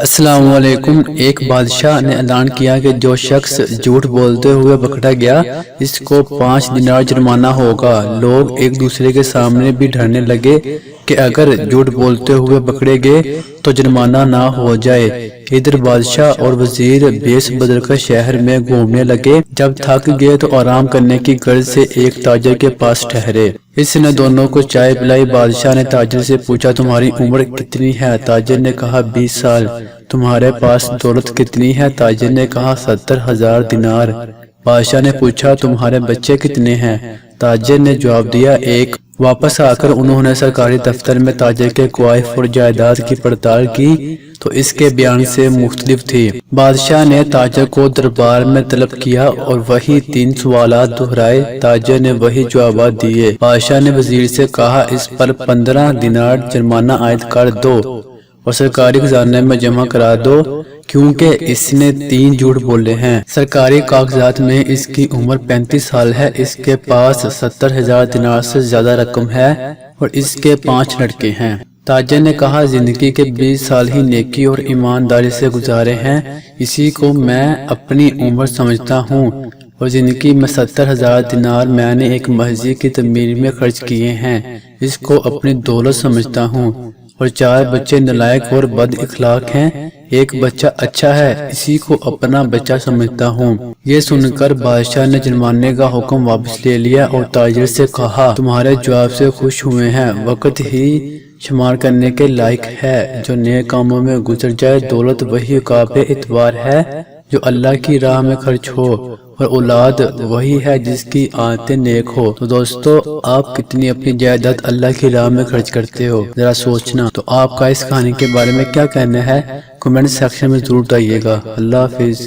السلام علیکم۔ ایک بادشاہ نے اعلان کیا کہ جو شخص جھوٹ بولتے ہوئے پکڑا گیا اس کو 5 دینار جرمانہ ہوگا۔ لوگ ایک دوسرے کے سامنے بھی ڈرنے لگے کہ اگر جھوٹ بولتے ہوئے پکڑے گئے تو جرمانہ نہ ہو جائے۔ ادھر بادشاہ اور وزیر بیس بدل کر شہر میں گھومنے لگے۔ جب تھک گئے تو آرام کرنے کی غرض سے ایک تاجر کے پاس ٹھہرے۔ اس نے دونوں کو چائے پلائی۔ بادشاہ نے تاجر سے پوچھا تمہاری عمر کتنی ہے؟ تاجر نے کہا 20 سال۔ تمہارے پاس دولت کتنی ہے؟ تاجر نے کہا 70,000 دینار۔ بادشاہ نے پوچھا تمہارے بچے کتنے ہیں؟ تاجر نے جواب دیا 1۔ واپس آ کر انہوں نے سرکاری دفتر میں تاجر کے کوائف اور جائیداد کی پڑتال کی تو اس کے بیان سے مختلف تھی۔ بادشاہ نے تاجر کو دربار میں طلب کیا اور وہی 3 سوالات دہرائے۔ تاجر نے وہی جوابات دیے۔ بادشاہ نے وزیر سے کہا اس پر 15 دینار جرمانہ عائد کر دو اور سرکاری خزانے میں جمع کرا دو کیونکہ اس نے 3 جھوٹ بولے ہیں۔ سرکاری کاغذات میں اس کی عمر 35 سال ہے۔ اس کے پاس 70,000 دینار سے زیادہ رقم ہے اور اس کے 5 لڑکے ہیں۔ تاجر نے کہا زندگی کے 20 سال ہی نیکی اور ایمانداری سے گزارے ہیں، اسی کو میں اپنی عمر سمجھتا ہوں، اور زندگی میں 70,000 دینار میں نے ایک مسجد کی تعمیر میں خرچ کیے ہیں، اس کو اپنی دولت سمجھتا ہوں، اور 4 بچے نالائق اور بد اخلاق ہیں، ایک بچہ اچھا ہے، اسی کو اپنا بچہ سمجھتا ہوں۔ یہ سن کر بادشاہ نے جرمانے کا حکم واپس لے لیا اور تاجر سے کہا تمہارے جواب سے خوش ہوئے ہیں، وقت ہی شمار کرنے کے لائق ہے، جو نیک کاموں میں گزر جائے۔ دولت وہی قابل اعتبار ہے جو اللہ کی راہ میں خرچ ہو، اور اولاد وہی ہے جس کی عادتیں نیک ہو۔ تو دوستو آپ کتنی اپنی جائیداد اللہ کی راہ میں خرچ کرتے ہو، ذرا سوچنا۔ تو آپ کا اس کہانی کے بارے میں کیا کہنا ہے؟ کمنٹ سیکشن میں ضرور بتائیے گا۔ اللہ حافظ۔